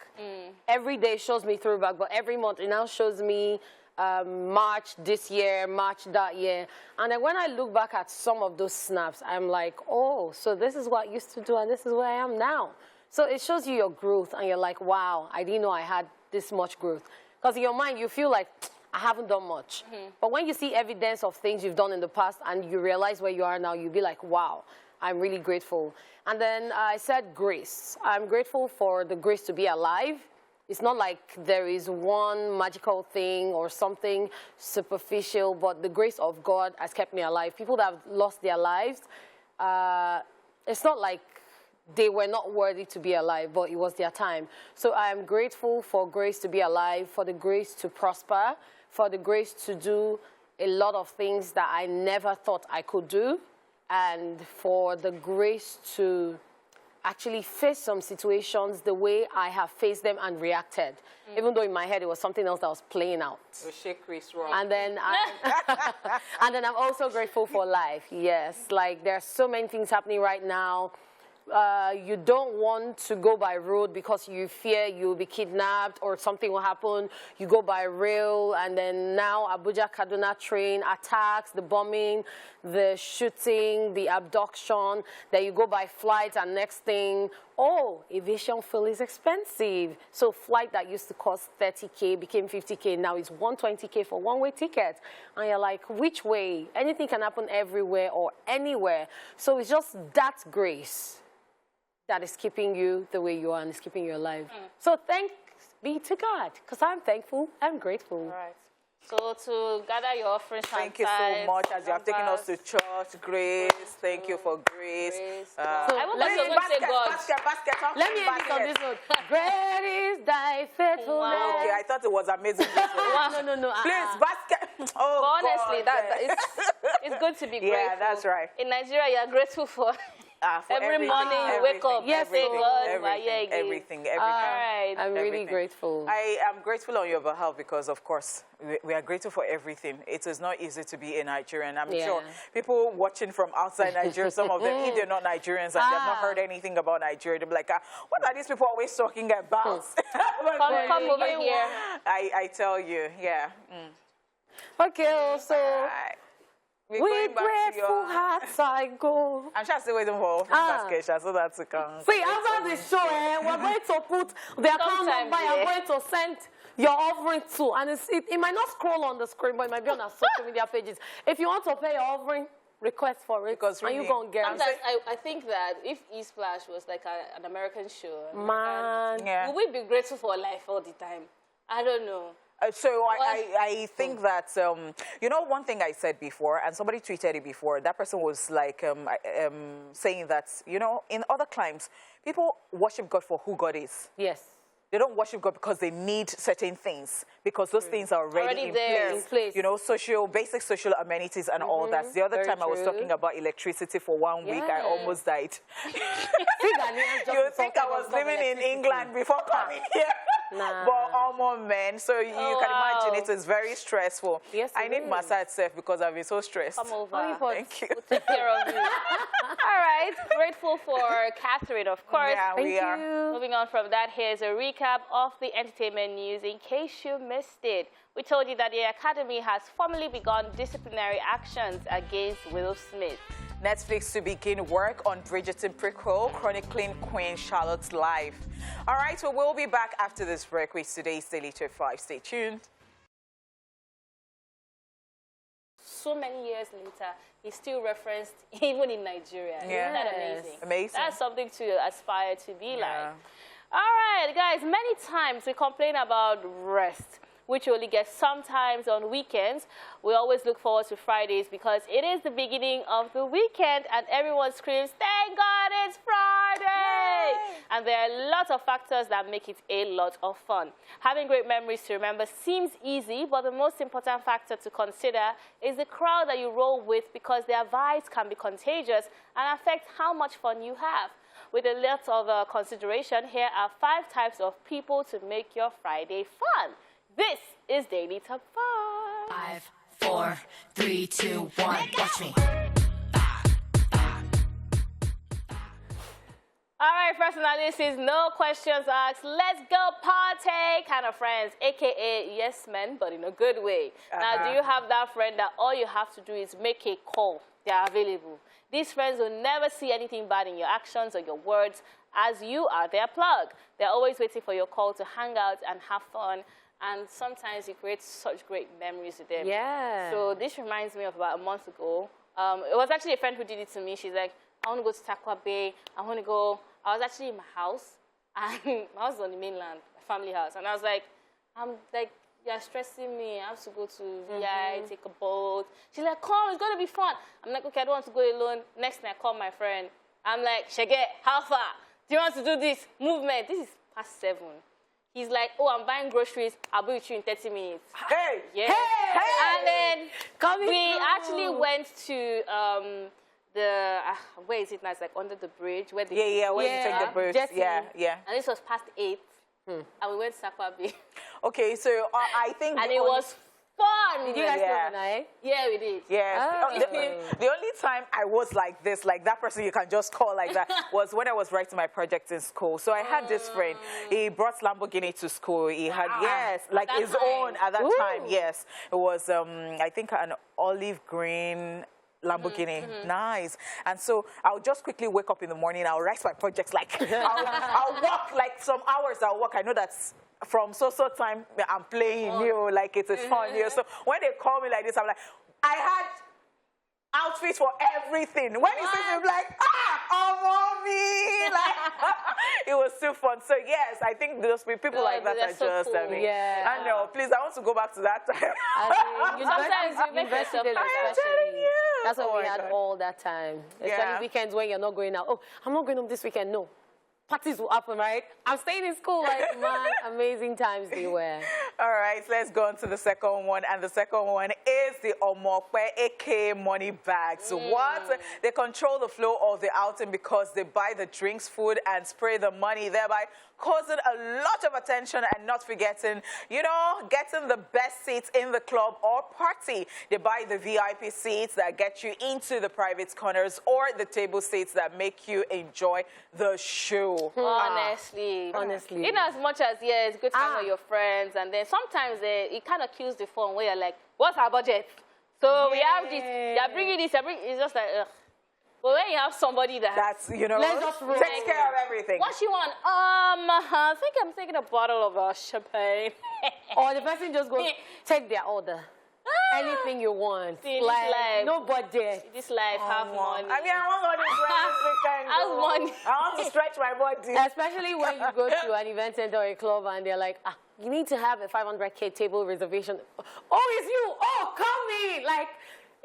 Every day shows me throwback, but every month it now shows me March this year, March that year. And then when I look back at some of those snaps, I'm like, oh, so this is what I used to do, and this is where I am now. So it shows you your growth, and you're like, wow, I didn't know I had this much growth. Because in your mind, you feel like, I haven't done much. But when you see evidence of things you've done in the past and you realize where you are now, you'll be like, wow, I'm really grateful. And then I said grace. I'm grateful for the grace to be alive. It's not like there is one magical thing or something superficial, but the grace of God has kept me alive. People that have lost their lives, it's not like they were not worthy to be alive, but it was their time. So I am grateful for grace to be alive, for the grace to prosper, for the grace to do a lot of things that I never thought I could do, and for the grace to actually face some situations the way I have faced them and reacted, even though in my head it was something else that was playing out. And then, and then I'm also grateful for life, yes. Like, there are so many things happening right now. You don't want to go by road because you fear you'll be kidnapped or something will happen. You go by rail, and then now Abuja-Kaduna train attacks, the bombing, the shooting, the abduction. Then you go by flight, and next thing, oh, aviation fuel is expensive. So flight that used to cost 30K became 50K. Now it's 120K for one-way ticket. And you're like, which way? Anything can happen everywhere or anywhere. So it's just that grace that is keeping you the way you are and is keeping you alive. So thanks be to God, because I'm thankful, I'm grateful. All right. So to gather your offerings, thank you so much as you have taken us to church. Grace, thank you for grace. So I will say God. Basket, let me end it on this one. Great is thy faithfulness. Wow. Okay, I thought it was amazing. No. Please, basket. Oh, but honestly, God, it's good to be grateful. Yeah, that's right. In Nigeria, you are grateful for for every morning you wake up. Yes, say God, everything. All right. I'm really grateful. I am grateful on your behalf because, of course, we are grateful for everything. It is not easy to be a Nigerian. I'm sure people watching from outside Nigeria, some of them, if they're not Nigerians and they've not heard anything about Nigeria, they'll be like, what are these people always talking about? Come over here. I tell you, yeah. Okay, so With grateful hearts I go. I'm just still waiting for basket, so that's to come. See, after the show, we're going to put the account number you're going to send your offering to. And it might not scroll on the screen, but it might be on our social media pages. If you want to pay your offering, request for it, because really, and you're going to get it. Sometimes I think that if E-Splash was like an American show, Man. would we be grateful for life all the time? I don't know. So I think that, you know, one thing I said before, and somebody tweeted it before, that person was like saying that, you know, in other climes, people worship God for who God is. Yes. They don't worship God because they need certain things, because those things are already in place. You know, basic social amenities and all that. The other time I was talking about electricity for 1 week, I almost died. You think I was living in England before coming here? Nah. But almost, man. So you can imagine it is very stressful. Yes, I need massage self because I've been so stressed. Come over. Thank you. We'll take care of you. All right. Grateful for Catherine, of course. Yeah, we are. Moving on from that, here's a recap of the entertainment news in case you missed it. We told you that the Academy has formally begun disciplinary actions against Will Smith. Netflix to begin work on Bridgerton prequel chronicling Queen Charlotte's life. All right, so we'll be back after this break with today's Daily Top 5. Stay tuned. so many years later, he's still referenced even in Nigeria. Yeah. Isn't that amazing? Amazing. That's something to aspire to be like. All right, guys, many times we complain about rest, which we only get sometimes on weekends. We always look forward to Fridays because it is the beginning of the weekend and everyone screams, thank God it's Friday! Yay! And there are lots of factors that make it a lot of fun. Having great memories to remember seems easy, but the most important factor to consider is the crowd that you roll with because their vibes can be contagious and affect how much fun you have. With a lot of consideration, here are 5 types of people to make your Friday fun. This is Daily Top 5. 5, 4, 3, 2, 1. Watch me. All right, first analysis, no questions asked. Let's go party kind of friends, a.k.a. yes men, but in a good way. Now, do you have that friend that all you have to do is make a call? They are available. These friends will never see anything bad in your actions or your words as you are their plug. They're always waiting for your call to hang out and have fun. And sometimes you create such great memories with them. Yeah. So this reminds me of about a month ago. It was actually a friend who did it to me. She's like, I want to go to Takwa Bay. I want to go. I was actually in my house. And my house is on the mainland, my family house. And I was like, you're stressing me. I have to go to VI, take a boat. She's like, come, it's going to be fun. I'm like, okay, I don't want to go alone. Next thing I call my friend. I'm like, Shege, how far? Do you want to do this movement? This is past 7. He's like, oh, I'm buying groceries. I'll be with you in 30 minutes. Hey! Yeah. Hey! And then we actually went to where is it now? It's like under the bridge. Where the where you take the bridge. Yeah. And this was past 8. And we went to Sakwa Bay. Okay, so I think... And it was fun. Did you guys go overnight? Yeah, we did. Yeah. The only time I was like this, like that person you can just call like that, was when I was writing my project in school. So I had this friend. He brought Lamborghini to school. He had, like his own at that time, yes. It was, I think, an olive green Lamborghini. Nice. And so I'll just quickly wake up in the morning. I'll write my projects. Like, I'll walk like some hours. I'll walk. I know that's from so time I'm playing, like it is fun. So when they call me like this, I'm like, I had outfits for everything. When he says, I'm like, mommy. Like, it was so fun. So yes, I think those people like that are so just, cool. I know. Please, I want to go back to that time. Sometimes you make yourself especially. That's what we had all that time. Especially weekends when you're not going out. Oh, I'm not going home this weekend. No. Parties will happen, right? I'm staying in school. Like, man, amazing times they were. All right, so let's go on to the second one. And the second one is the Omokwe, aka money bags. What? They control the flow of the outing because they buy the drinks, food, and spray the money, thereby causing a lot of attention and not forgetting, getting the best seats in the club or party. They buy the VIP seats that get you into the private corners or the table seats that make you enjoy the show. Honestly. In as much as, it's good to hang with your friends, and then sometimes it kind of kills the fun where you're like, what's our budget? So we have this, you're bringing this, it's just like, ugh. But when you have somebody that's takes care of everything. What you want? I think I'm taking a bottle of champagne. Or the person just goes, take their order. Anything you want. See, like, no budget. This life, have money. I mean, I want money this weekend. Have money. I want to stretch my body. Especially when you go to an event center or a club and they're like, you need to have a 500K table reservation. Oh, it's you. Oh, come in. Like,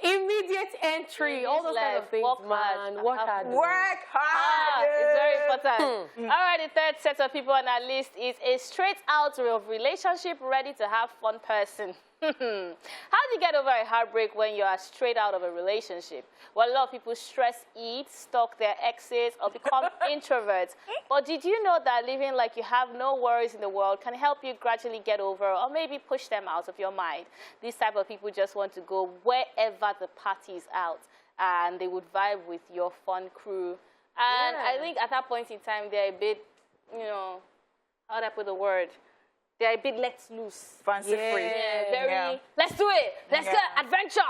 immediate entry. All those kind of things, man. Work hard. Work hard. It's very important. All right, the third set of people on our list is a straight-out relationship, ready to have fun person. How do you get over a heartbreak when you are straight out of a relationship? Well, a lot of people stress eat, stalk their exes, or become introverts. But did you know that living like you have no worries in the world can help you gradually get over or maybe push them out of your mind? These type of people just want to go wherever the party is out, and they would vibe with your fun crew. And I think at that point in time, they're a bit, how do I put the word? They're a bit let loose. Fancy free. Yeah, let's do it. Let's go. Adventure.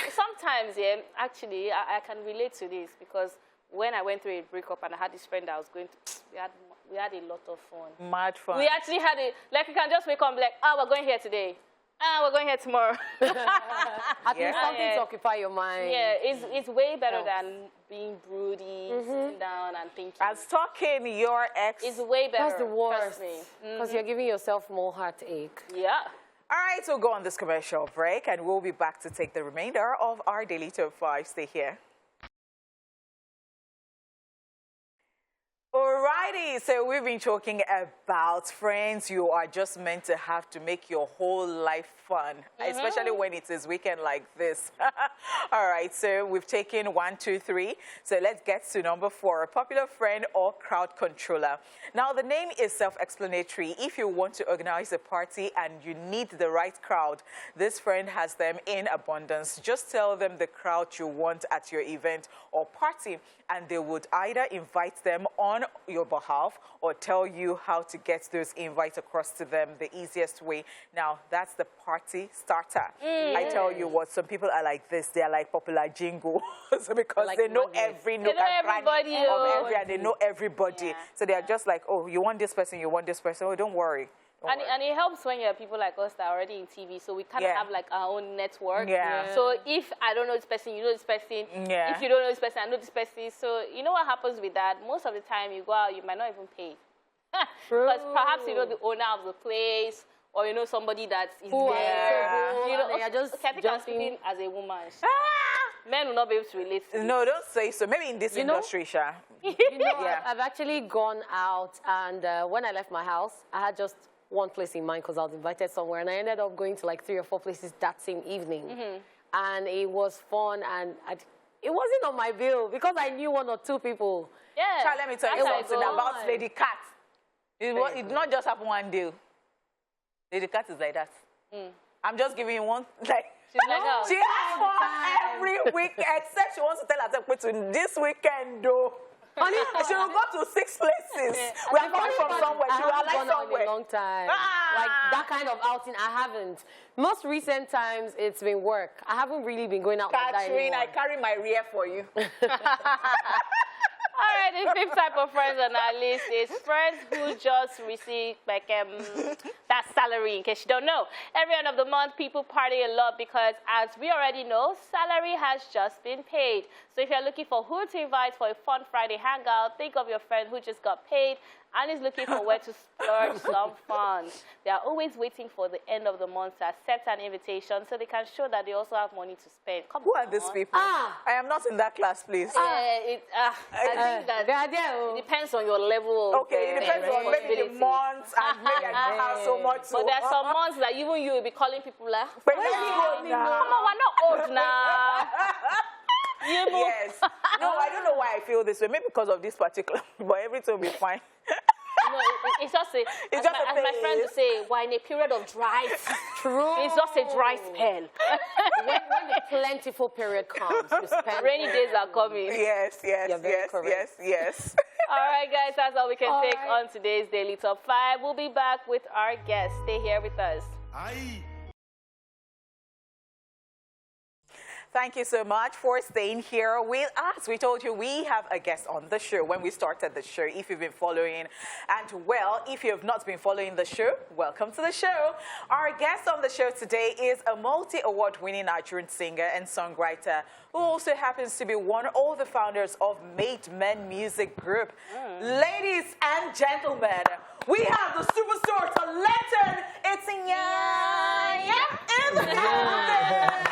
Sometimes, actually, I can relate to this because when I went through a breakup and I had this friend that I was going to, we had a lot of fun. Mad fun. We actually had it. Like, you can just wake up and be like, we're going here today. We're going here tomorrow. At least something to occupy your mind. Yeah, it's way better than being broody, sitting down and thinking. And stalking your ex. It's way better. That's the worst. Trust me. Because you're giving yourself more heartache. Yeah. All right, we'll go on this commercial break, and we'll be back to take the remainder of our Daily Top 5. Stay here. Alrighty, so we've been talking about friends you are just meant to have to make your whole life fun, especially when it is weekend like this. All right, so we've taken 1, 2, 3. So let's get to number 4, a popular friend or crowd controller. Now, the name is self-explanatory. If you want to organize a party and you need the right crowd, this friend has them in abundance. Just tell them the crowd you want at your event or party, and they would either invite them on your behalf or tell you how to get those invites across to them the easiest way. Now, that's the party starter. I tell you what, some people are like this. They are like popular jingle. So because Like they know magnets. every nook and cranny of every, and they know everybody. Yeah. So they are just like, oh, you want this person, you want this person. Oh, don't worry. And it helps when you have people like us that are already in TV, so we kind of have like our own network. Yeah. So if I don't know this person, you know this person. Yeah. If you don't know this person, I know this person. So you know what happens with that? Most of the time you go out, you might not even pay. Because perhaps you know the owner of the place, or you know somebody that is there. So You know, they are just okay, I think I'm jumping. speaking as a woman. Men will not be able to relate to No, don't say so. Maybe in this industry, Sha. You know, I've actually gone out, and when I left my house, I had just one place in mind because I was invited somewhere, and I ended up going to like 3 or 4 places that same evening. And it was fun, and it wasn't on my bill because I knew 1 or 2 people. Yeah. Child, let me tell you That's how it something goes. about Lady Cat. It not just happen one day. Lady Cat is like that. I'm just giving you one, like, She's like, oh. she has fun every week, except she wants to tell herself, wait, to this weekend, though. Honey, she will go to 6 places. We are coming from somewhere. She will I haven't like gone out in somewhere. a long time. Like that kind of outing, I haven't. Most recent times, it's been work. I haven't really been going out like that Catherine, anymore. I carry my rear for you. All right, the 5th type of friends on our list is friends who just receive like that salary, in case you don't know. Every end of the month, people party a lot because, as we already know, salary has just been paid. So if you're looking for who to invite for a fun Friday hangout, think of your friend who just got paid and is looking for where to splurge some fun. They are always waiting for the end of the month to accept an invitation so they can show that they also have money to spend. Come Who on. are these people? I am not in that class, please. I think that They are there, it depends on your level. Of Okay, it depends on maybe the months and maybe I don't have so much. But there are some months that even you will be calling people like, But let's go now. come on, we're not old now. Yes. No, I don't know why I feel this way. Maybe because of this particular, but everything will be fine. No, it's just a, It's as, just my, a as my friends phase. would say, we're in a period of dry. True. It's just a dry spell. when the plentiful period comes, you spend. Rainy days are coming. Yes, yes, You're very yes, correct. yes. All right, guys, that's all we can take on today's Daily Top 5. We'll be back with our guests. Stay here with us. Aye. Thank you so much for staying here with us. We told you we have a guest on the show when we started the show, if you've been following. And, well, if you have not been following the show, welcome to the show. Our guest on the show today is a multi-award-winning Nigerian singer and songwriter who also happens to be one of the founders of Made Men Music Group. Ladies and gentlemen, we have the superstar talented, it's Nyanya in the house.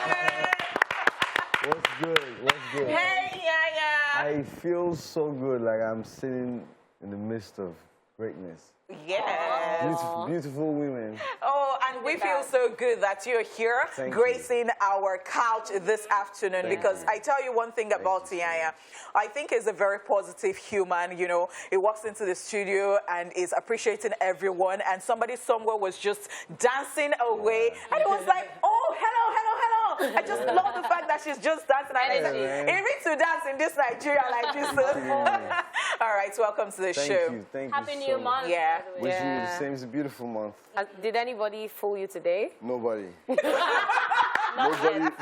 What's good? What's good? Hey, Nyanya. I feel so good, like I'm sitting in the midst of greatness. Yeah. Beautiful, beautiful women. Oh, and we feel so good that you're here Thank gracing our couch this afternoon because I tell you one thing about Nyanya. I think he's a very positive human, you know. He walks into the studio and is appreciating everyone, and somebody somewhere was just dancing away and he was like, oh, hello, hello, hello. I just love the fact that she's just dancing. And I said, it means to dance in this Nigeria like this. All right, welcome to the show. Thank you Happy so New much. Month. Yeah. by the way. Wish you the same. It's a beautiful month. Did anybody fool you today? Nobody.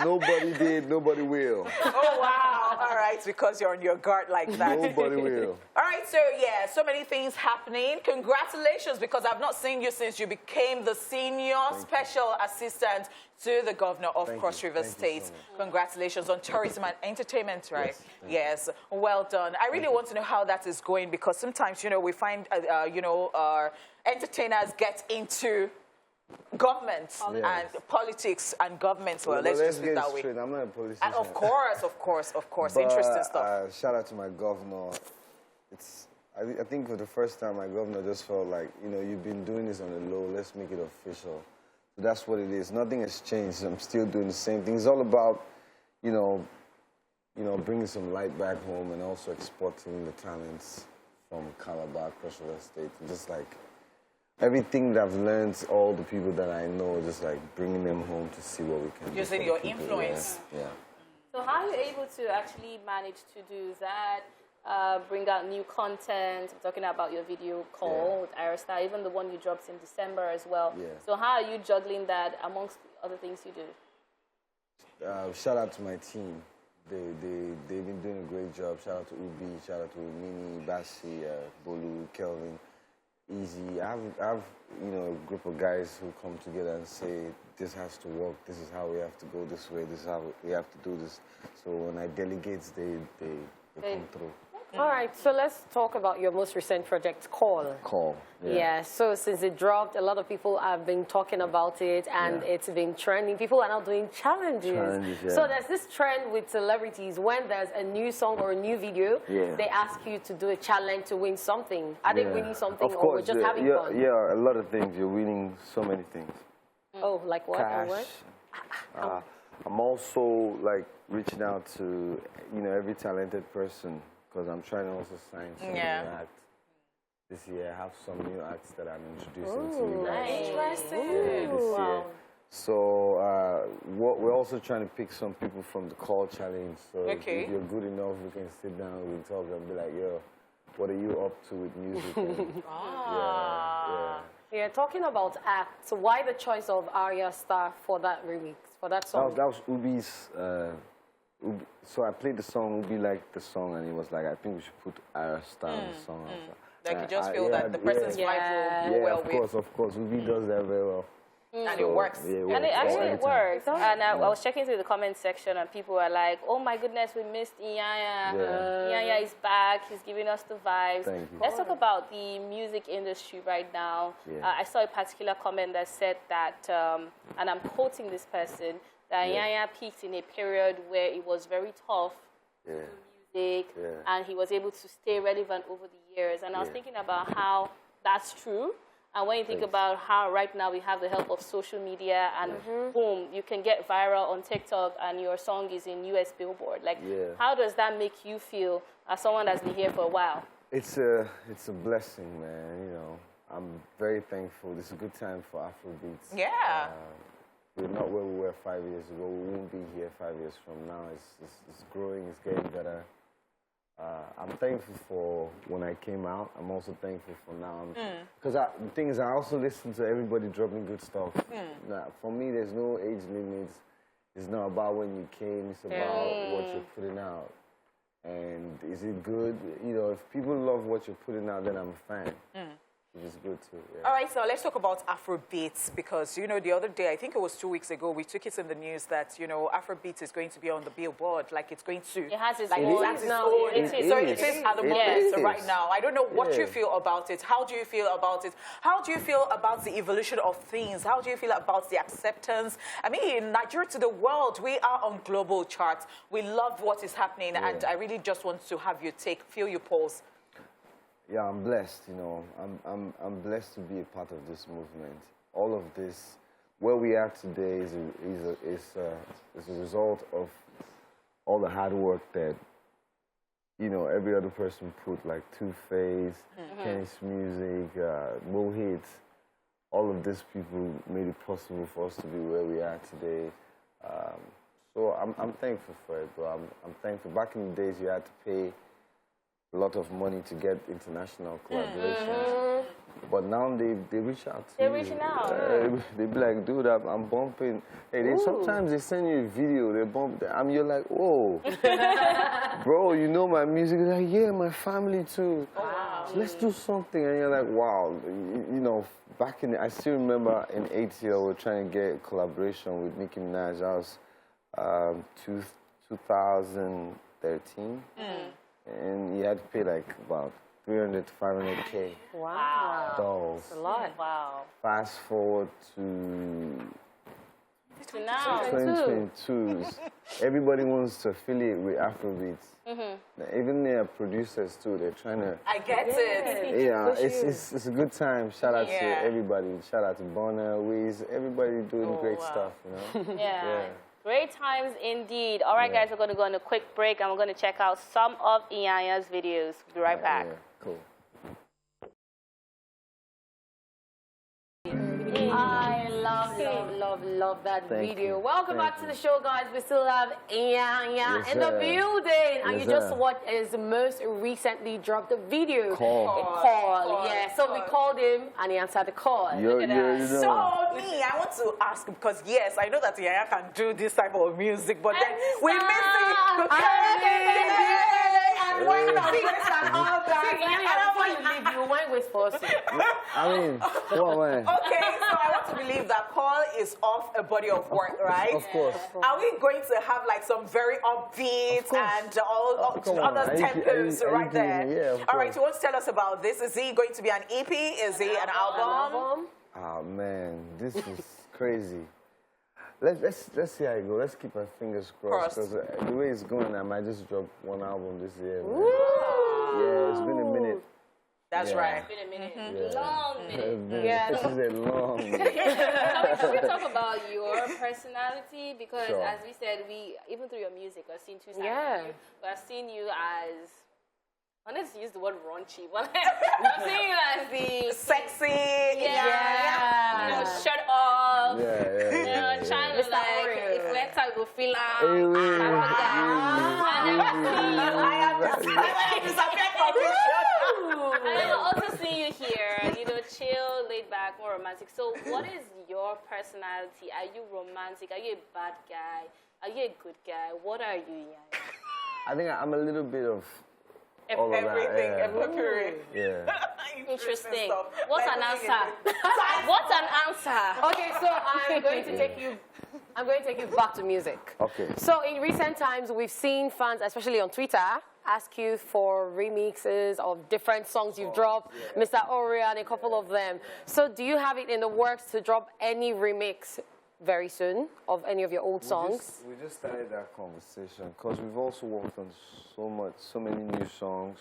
Nobody did. Nobody will. Oh, wow. All right, because you're on your guard like that. Nobody will. All right, right, so yeah, so many things happening. Congratulations, because I've not seen you since you became the senior special assistant to the governor of Cross River State. So Congratulations on tourism and entertainment, right? Yes, Yes, well done. I really want to know how that is going, because sometimes, we find, entertainers get into government and politics and government. Well, let's just put it that way. Straight. I'm not a politician. And of course. But, Interesting stuff. Shout out to my governor. I think for the first time, my governor just felt like, you've been doing this on the low, let's make it official. So that's what it is. Nothing has changed. I'm still doing the same thing. It's all about, bringing some light back home and also exporting the talents from Calabar, Cross River State. Just like everything that I've learned, all the people that I know, just like bringing them home to see what we can do. Using your influence. Yeah. So how are you able to actually manage to do that? Bring out new content. I'm talking about your video call with Arista, even the one you dropped in December as well. Yeah. So how are you juggling that amongst the other things you do? Shout out to my team. They've been doing a great job. Shout out to Ubi, shout out to Mini, Bashi, Bolu, Kelvin, Easy. I have a group of guys who come together and say, this has to work, this is how we have to go this way, this is how we have to do this. So when I delegate, they come through. All right, so let's talk about your most recent project, Call. Call. Yeah, so since it dropped, a lot of people have been talking about it, and it's been trending. People are now doing challenges. So there's this trend with celebrities. When there's a new song or a new video, they ask you to do a challenge to win something. Are they winning something, of or course, we're just having fun? Yeah, a lot of things. You're winning so many things. Oh, like what? Cash. Or what? I'm also like reaching out to every talented person, because I'm trying to also sign some new acts. This year, I have some new acts that I'm introducing to you guys. Interesting. This year. So we're also trying to pick some people from the Call Challenge. So if you're good enough, we can sit down, we can talk and be like, yo, what are you up to with music? And, Yeah, talking about acts, why the choice of Arya Star for that remix, for that song? That was Ubi's. So I played the song, Ubi liked the song, and he was like, I think we should put Arya Star in the song. Like you just feel that the person's vibe will go well with. Of course. Ubi does that very well. And it works. And it actually works. And I was checking through the comment section, and people were like, oh my goodness, we missed Iyanya. Iyanya is back. He's giving us the vibes. Thank you. Let's talk about the music industry right now. I saw a particular comment that said that, and I'm quoting this person, that Iyanya peaked in a period where it was very tough to do music, and he was able to stay relevant over the years. And I was thinking about how that's true. And when you think about how right now we have the help of social media, and boom, you can get viral on TikTok and your song is in US Billboard. Like, how does that make you feel as someone that's been here for a while? It's a blessing, man. I'm very thankful. This is a good time for Afrobeats. Yeah. We're not where we were 5 years ago. We won't be here 5 years from now. It's growing. It's getting better. I'm thankful for when I came out. I'm also thankful for now. Because the thing is, I also listen to everybody dropping good stuff. Now, for me, there's no age limits. It's not about when you came. It's about what you're putting out. And is it good? If people love what you're putting out, then I'm a fan. Which is good too. Yeah. All right, so let's talk about Afrobeats, because the other day, I think it was 2 weeks ago, we took it in the news that Afrobeats is going to be on the Billboard, like it's going to. It has its like own. So it is at the moment right now. I don't know what you feel about it. How do you feel about it? How do you feel about the evolution of things? How do you feel about the acceptance? I mean, Nigeria to the world, we are on global charts. We love what is happening, and I really just want to have you feel your pulse. Yeah, I'm blessed, I'm blessed to be a part of this movement. All of this, where we are today is a result of all the hard work that, every other person put, like Two-Face, Kenny's Music, Mo Hits. All of these people made it possible for us to be where we are today. So I'm thankful for it, bro. I'm thankful. Back in the days, you had to pay a lot of money to get international collaborations. But now they reach out to They're you. reaching out. They be like, dude, I'm bumping. Hey, sometimes they send you a video, they bump, you're like, whoa. Bro, you know my music? They're like, yeah, my family too. Oh, wow. So let's do something. And you're like, wow. You know, back in, I still remember in 8th year, we were trying to get a collaboration with Nicki Minaj. That was 2013. And you had to pay like about 300 to 500K. Wow. Dolls. That's a lot. Wow. Fast forward to So now. 2022. Everybody wants to affiliate with Afrobeats. Even their producers too. They're trying to. I get it. Yeah, it's a good time. Shout out to Yeah. everybody. Shout out to Bonner, Wiz, everybody doing great stuff. You know. Yeah. Great times indeed. All right, guys, we're going to go on a quick break and we're going to check out some of Iyanya's videos. We'll be right back. Yeah, cool. I love that Thank video. you. Welcome back to the show, guys. We still have Iyanya Yes, in the sir. building. And Yes, you just sir. watched his most recently dropped video. Call. Yeah. So we called him and he answered the call. You know. So me, I want to ask because yes, I know that Iyanya can do this type of music, but then we miss it. And when I miss and all that. Before you leave, you went with Fosu. I mean, what man? Okay, so I want to believe that Paul is off a body of work, right? Of course. Are we going to have like some very upbeat and all Come on. other Are you tempos kidding right there? me? Yeah, of All right, course. you want to tell us about this? Is he going to be an EP? Is he an album? Oh man, this is crazy. Let's see how it goes. Let's keep our fingers crossed because the way it's going, I might just drop one album this year. Man. Yeah, it's been a minute. That's right. It's been a minute. Long minute. Yeah. This is a long minute. Can we talk about your personality? Because Sure. as we said, even through your music, we've seen two sides Yeah. of you. We've seen you as, let's use the word raunchy, but I've seen you as the Sexy. you know, shirt off, you know, trying to like, if let's talk go feel out. And I've also seen you here, you know, chill, laid back, more romantic. So what is your personality? Are you romantic? Are you a bad guy? Are you a good guy? What are you, Iyanya? I think I'm a little bit of all of Everything, that. Yeah. Interesting. stuff. What's an answer? What's an answer? Okay, so I'm going to take you back to music. Okay. So in recent times, we've seen fans, especially on Twitter, ask you for remixes of different songs you've dropped, Mr. Oria and a couple of them. So do you have it in the works to drop any remix very soon of any of your old songs? We just started that conversation because we've also worked on so many new songs.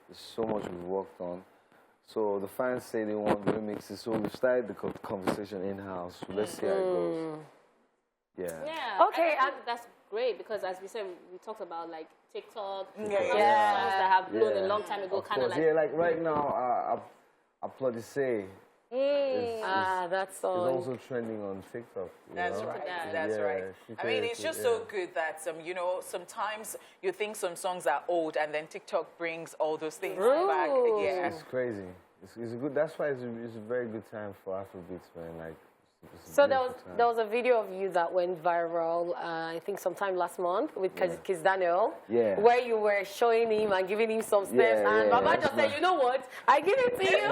There's so much we've worked on. So the fans say they want remixes, so we've started the conversation in-house. So let's see how it goes. Yeah. Yeah. Okay, I think that's great because as we said, we talked about like TikTok, songs Yeah. that have blown a long time ago, Of kind of course. like. Yeah, like right now, Applaud Say is That is song. also trending on TikTok. you That's know? right. Yeah. That's Yeah, right. she I mean, said it's it, just yeah. so good that you know, sometimes you think some songs are old, and then TikTok brings all those things back. Yeah. It's crazy. It's a good. That's why it's a very good time for Afrobeats, man. Like. it's a So beautiful time. there was a video of you that went viral, I think sometime last month with Kiss Daniel, Yeah. where you were showing him and giving him some steps, Yeah, and yeah, Baba that's just said, my- you know what, I give it to you.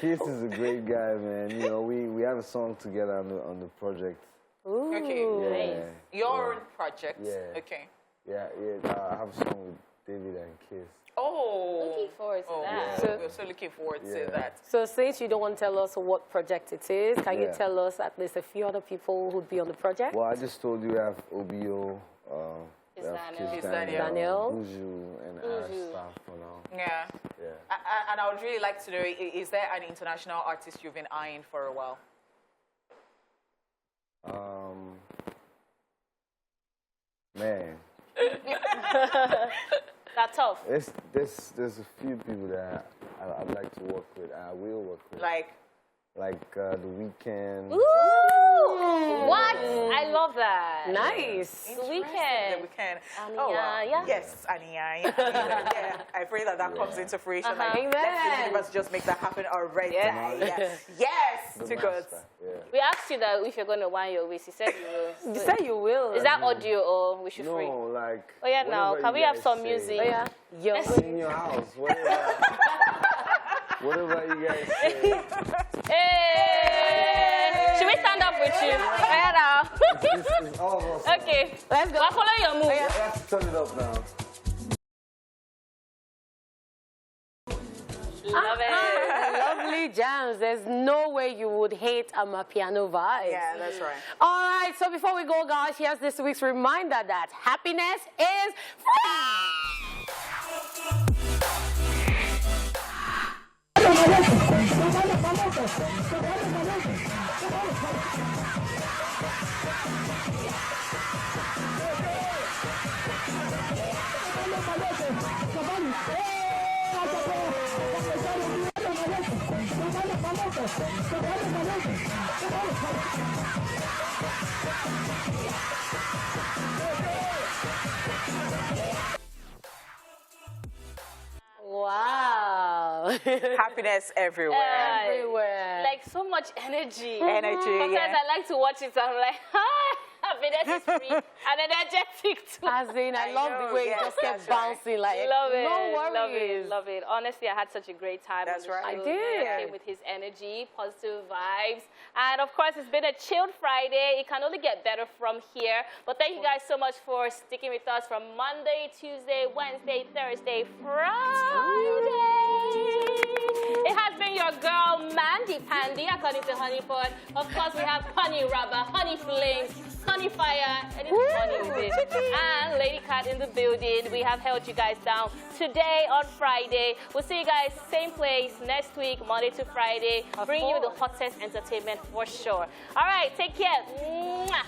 Keith is a great guy, man. You know, we have a song together on the project. Okay. Yeah. Your own project. Yeah. Okay. Yeah. I have a song with David and Kiss. Oh. Looking forward to that. So- We're so looking forward Yeah. to that. So since you don't want to tell us what project it is, can you Yeah. tell us at least a few other people who'd be on the project? Well, I just told you we have OBO, we have Daniel. Kiss Daniel. Buju, and our Buju. staff for now. Yeah. Yeah. And I would really like to know, is there an international artist you've been eyeing for a while? Man, That's tough. there's a few people that I'd like to work with. I will work with. Like, Like The Weeknd. Ooh! What? I love that. Nice. The weekend. The weekend. Oh, wow. Yeah. Yes, Ania. Yeah. I pray that comes into fruition. Like, Amen. let the universe just make that happen already. Yes. Yes, The to God. master, yeah. We asked you that if you're going to wind your waist. You said you will. You said you will. Is that audio or we should free? No, like. Oh, yeah, now. whatever Can we you have guys some say. music? Oh, yeah. Yo. In your house, whatever. Whatever you guys say. Hey! Should we stand up with you? Oh, yeah, now. It's all of us. Okay. Let's go. We'll follow your move. We have to turn it up now. Love it. Lovely jams. There's no way you would hate piano vibes. Yeah, that's right. All right, so before we go, guys, here's this week's reminder that happiness is wow. Happiness everywhere. Everywhere. Like so much energy. Energy, Sometimes yeah. I like to watch it. I'm like, hi. Happiness is free and energetic too. As in, I love know, the way yes, you just kept that's right. bouncing. Like, Love it. no worries. Love it. Love it. Honestly, I had such a great time. That's on the right. show. I did. He came with his energy, positive vibes. And of course, it's been a chilled Friday. It can only get better from here. But thank you guys so much for sticking with us from Monday, Tuesday, Wednesday, Thursday, Friday. It has been your girl, Mandy Pandy, according to Honeypot. Of course, we have Honey Rubber, Honey Flames, Honey Fire, and it's funny with it. And Lady Cat in the building. We have held you guys down today on Friday. We'll see you guys same place next week, Monday to Friday. Bring you the hottest entertainment for sure. All right, take care. Mwah.